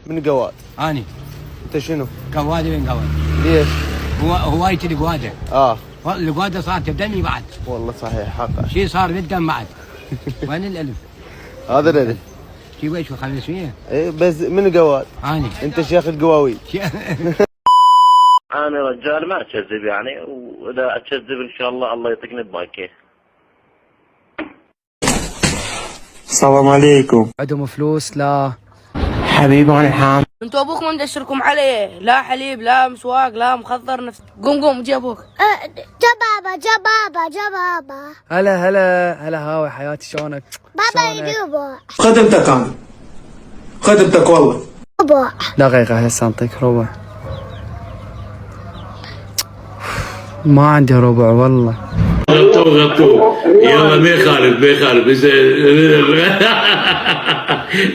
من قواد. اني. انت شنو؟ قواده من قواد. ليش؟ هوايتي القواده. القواده صارت بدمي بعد. والله صحيح حقا. شيء صار بالدم بعد. وين الالف؟ هذا الالف. شي ايش 500؟ ايه بس من قواد. اني. انت شيخ القواوي. انا رجال ما اكذب يعني، واذا اكذب ان شاء الله يطقني بمايكه. السلام عليكم. عندهم فلوس؟ لا حبيبي انا حامل. انتوا ابوك ما مدشركم عليه، لا حليب لا مسواق لا مخضر نفس. قوم جي ابوك. جا بابا هلا هاوي حياتي شلونك؟ بابا يدوبه. خدمتك انا، خدمتك والله. دقيقة هسه انطيك ربع. ما عندي ربع والله. غطوه يلا ما يخالف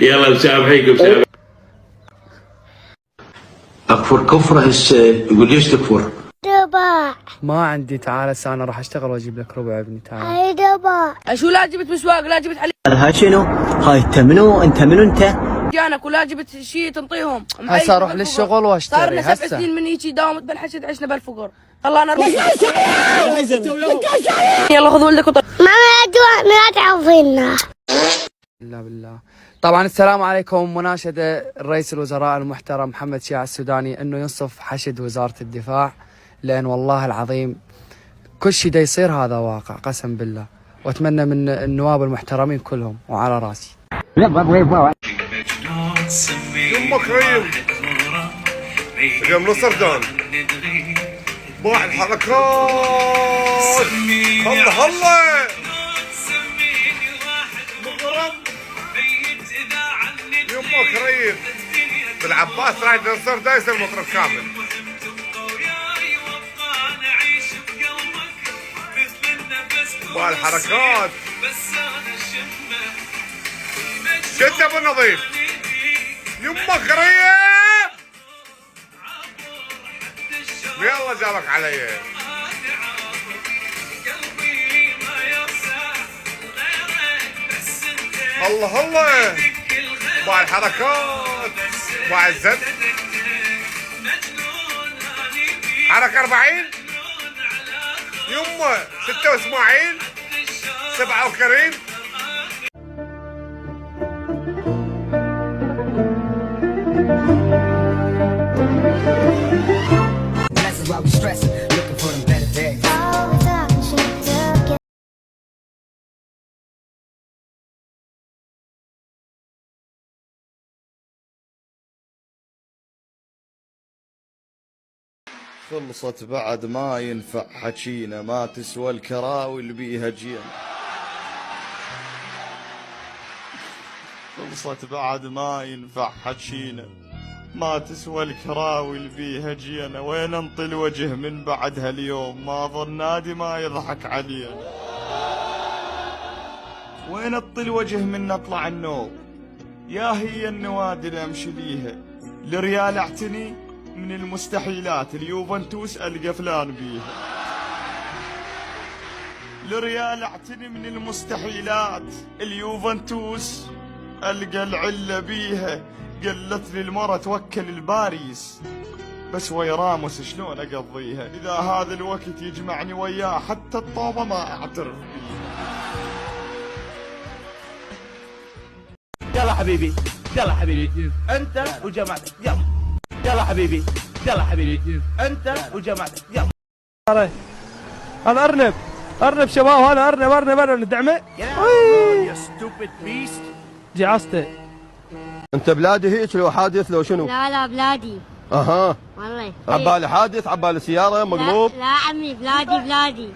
يلا مسامحيكم. اكفر كفره هسه يقول ليش تكفر؟ ربع ما عندي. تعال هسه انا راح اشتغل واجيب لك ربع يا ابني. تعال. هاي ربع. شو لا جبت مسواق لا جبت حليب؟ هاي شنو؟ هاي انت منو؟ انت منو انت؟ جانك ولا جبت شيء تنطيهم. هسه اروح للشغل واشتري. صار لنا 7 سنين من هيجي داومت بالحشد عشنا بالفقر. طلعنا يلا خذ ولدك وطلع. ما تعرفينا. بالله. طبعا السلام عليكم. مناشدة رئيس الوزراء المحترم محمد شيع السوداني انه ينصف حشد وزارة الدفاع، لان والله العظيم كل شيء دا يصير هذا واقع قسم بالله، واتمنى من النواب المحترمين كلهم وعلى راسي. يمك ريم اليوم نصردان باع الحركات. هلا يمك ريم بالعباس رايد نصر دايس المطرب كامل. باع الحركات. شد ابو نظيف. يمك ريم يلا جابك علي. الله باع الحركات. باع الزد. حركة 40 يمه 6 واسماعيل 7 وكريم. خلصت بعد ما ينفع حكينا، ما تسوى الكراوي اللي بيها جينا. خلصت بعد ما ينفع حكينا، ما تسوى الكراوي اللي بيها جينا. وين انطي الوجه من بعد هاليوم، ما ظن نادي ما يضحك علينا. وين اطي الوجه من نطلع النوم، يا هي النوادي اللي امشي ليها. لريال اعتني من المستحيلات، اليوفنتوس القى فلان بيها. لريال اعتني من المستحيلات، اليوفنتوس القى العله بيها. قالت لي المرة توكل الباريس، بس ويا راموس شلون اقضيها؟ اذا هذا الوقت يجمعني وياه حتى الطوبه ما اعترف بيها. يلا حبيبي يلا حبيبي انت وجماعتك. يلا حبيبي يلا حبيبي انت وجماعتك. يلا هذا ارنب شباب. هذا ارنب دعمه. يا ستوبيد بيست. جعسته. انت بلادي هيك لو حادث لو شنو؟ لا بلادي. اها والله عبالي حادث، عبالي سياره مقلوب. لا عمي بلادي.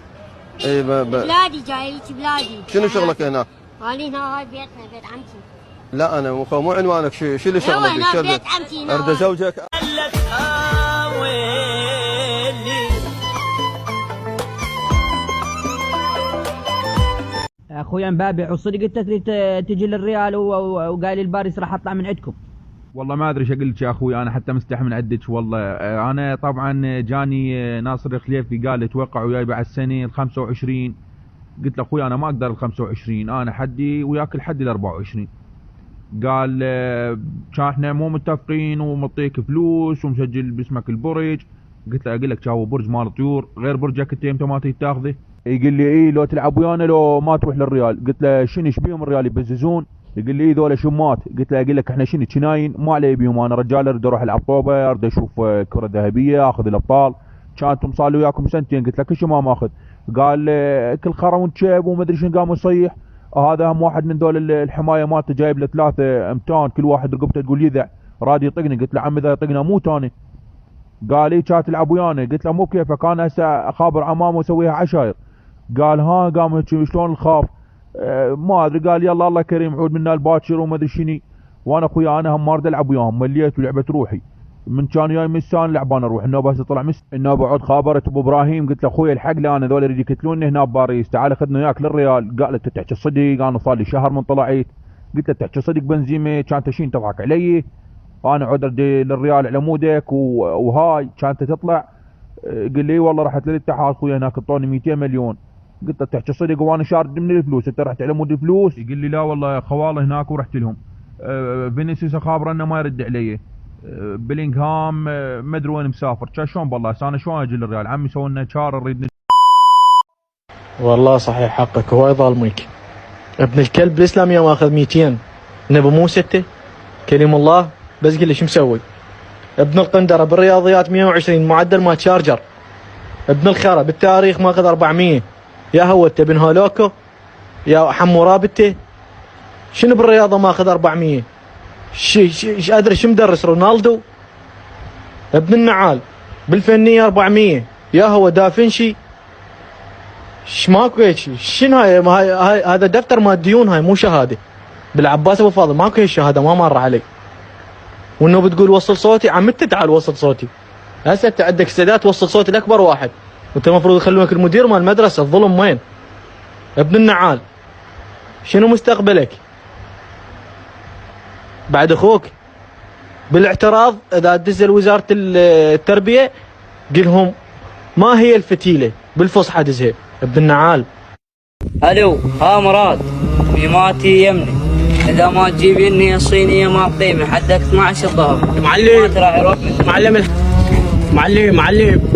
اي بلادي جاي لك بلادي. شنو شغلك هنا؟ هاني هنا هاي بيتنا بيت عمتي. لا انا مو عنوانك شو اللي شغلك؟ هنا بيت عمتي. ارد زوجك. اخوي مبابع وصدق انت تجي للريال وقايل الباريس راح اطلع من عندكم؟ والله ما ادري ايش اقول لك يا اخوي، انا حتى مستحي من عندك والله. انا طبعا جاني ناصر الخليفي قال توقع وياي بعد السنه ال 25. قلت له اخوي انا ما اقدر ال 25، انا حدي وياك الحد ال 24. قال كان احنا مو متفقين ومعطيك فلوس ومسجل باسمك البرج. قلت له اقول لك هو برج مال طيور غير برجك انت ما تيجي تاخذه. يقول لي اي لو تلعب ويانا لو ما تروح للريال. قلت له شنو ايش بيهم الريال يبززون؟ يقول لي ذولا شمات. قلت له اقول لك احنا شنو كناين ما علي بيهم، انا رجال اريد اروح العب طوبه، اريد اشوف كره ذهبيه، اخذ الابطال. كانتم صار لي وياكم سنتين. قلت له كل شيء ما ماخذ. قال كل خرا ونشيب وما ادري شنو قام يصيح. هذا هم واحد من ذول الحمايه مالته جايب له 3 امتان كل واحد رقبته تقول يذع راد يطقني. قلت له عمي اذا يطقنا موت انا. قال لي كان تلعب ويانا. قلت له مو كيفك انا هسه اخابر عمامه واسويها عشاير. قال ها قام شلون الخاف ما ادري. قال يلا الله كريم عود منا الباكر وما ادري شني. وانا اخويا انا هم ما اريد العب وياهم مليت ولعبه روحي من كان جاي مسان لعبان اروح. النوبه هسه طلع النوبه عود خابرت ابو ابراهيم. قلت له اخويا الحق لي انا ذول يريد يقتلوني هنا بباريس، تعال خذنا وياك للريال. قال انت تحكي الصدق انا صار لي شهر من طلعت. قلت له تحكي صدق بنزيمه كان تشين تضحك علي انا عود ارد للريال على مودك وهاي كانت تطلع. قال لي والله رحت للاتحاد اخويا هناك اعطوني 200 مليون. قلت له تحكي صدق وانا شارد من الفلوس انت رحت على مود الفلوس؟ يقول لي لا والله خواله هناك ورحت لهم. فينيسيوس خابره انه ما يرد علي. بلينغهام ما ادري وين مسافر. كان شلون بالله انا شلون اجي للريال؟ عمي سوى لنا شار نريد. والله صحيح حقك هو يظلمك. ابن الكلب الاسلاميه ماخذ 200 نبي مو 6 كريم الله. بس قل لي شو مسوي؟ ابن القندره بالرياضيات 120 معدل ما تشارجر. ابن الخرا بالتاريخ ماخذ 400. يا هو انت بن هولوكو يا حمو رابطه شنو بالرياضه ماخذ 400؟ ادري شو مدرس رونالدو؟ ابن النعال بالفنيه 400. يا هو دافنشي ماكو هيك. شنو هاي هذا دفتر مال ديون هاي مو شهاده. بالعباس ابو فاضل ماكو هيك شهاده ما مر علي. وانه بتقول وصل صوتي عمتي تعال وصل صوتي. هسه انت عندك استعداد توصل صوتي لاكبر واحد وانت المفروض يخلونك المدير مال المدرسه. الظلم وين؟ ابن النعال شنو مستقبلك؟ بعد اخوك بالاعتراض اذا تدز لوزاره التربيه قلهم ما هي الفتيله بالفصحى دزها. ابن النعال الو ها مراد ميماتي يمني اذا ما تجيبيني الصينيه ما قيمه حدك 12 الظهر. معلم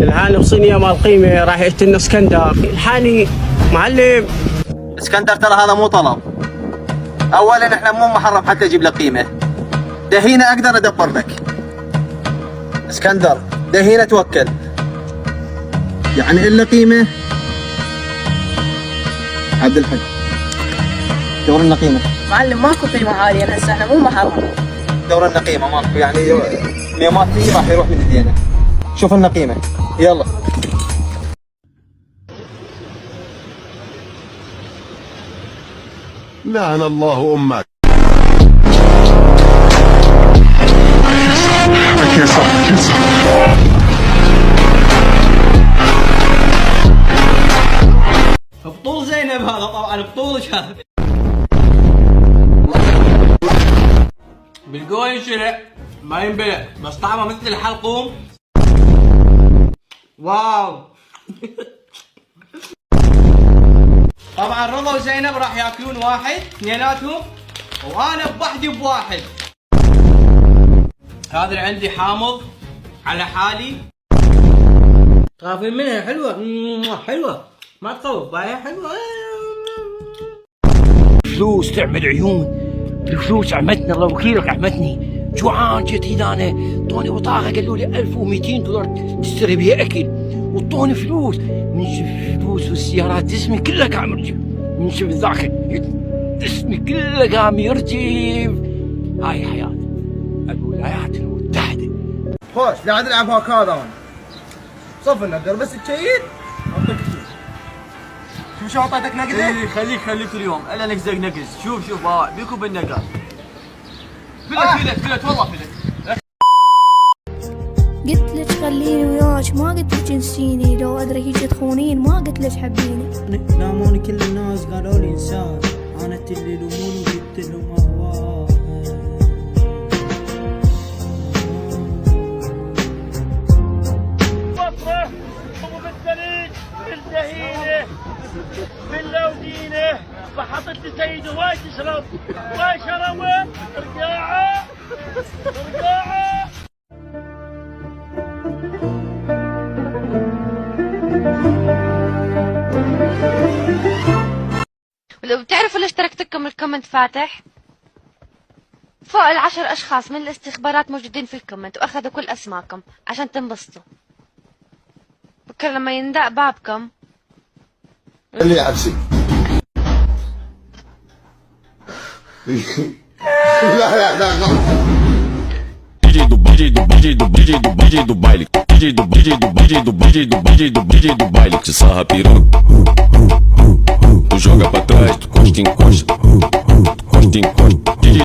الحين الصينيه مال قيمه راح يشتري اسكندر الحاني. معلم اسكندر ترى هذا مو طلب. اولا احنا مو محرم حتى اجيب له قيمه. دهينه اقدر ادبر لك. اسكندر دهينه توكل يعني الا قيمه. عبد الحق دور لنا قيمه. معلم ماكو قيمه عاليه هسه احنا مو محرم. دور لنا قيمه ماكو يعني ميمات فيه راح يروح من ايدينا. شوف لنا قيمه يلا. لعن الله امك. بطول زينب هذا طبعا بطولك هذا. بالقوي ينشرع ما ينبلع بس طعمه مثل الحلقوم. واو. طبعا رضا وزينب راح ياكلون واحد اثنيناتهم وانا بوحدي بواحد. هذا اللي عندي حامض على حالي. تخافين منها؟ حلوه حلوه ما تخوف باهي حلوه. فلوس تعمل عيون. الفلوس عمتنا الله وكيلك عمتني. جوعان جيت هنا انا طوني بطاقه قالوا لي 1200 دولار تشتري بها اكل وطوني فلوس. من شف فلوس والسيارات جسمي كله قام يرجف. من شف ذاك جسمي كله قام يرجف. هاي حياتي الولايات المتحده. خوش لا تلعب هكذا صف النقر بس تشيد اعطيك شو اعطيتك نقزه؟ اي خليك اليوم الا نقزك نقز. شوف بيكو بالنقر فلت والله فلت. قلت لك خليني وياك ما قلت لك انسيني. لو ادري هيك تخونين ما قلت لك حبيني. لاموني كل الناس قالوا لي انسان انا اللي يلوموني وقلت لهم اهواه. بصره ابو بالدليل بالدهينه باللودينه فحطت لي سيده وايد تشرب وايد شربه بتعرفوا ليش تركتكم الكومنت فاتح؟ فوق 10 أشخاص من الاستخبارات موجودين في الكومنت وأخذوا كل أسماءكم عشان تنبسطوا. بكره لما يندق بابكم اللي يحبسك. لا DJ do baile, que sarra piranha. Tu joga pra trás, tu encosta. DJ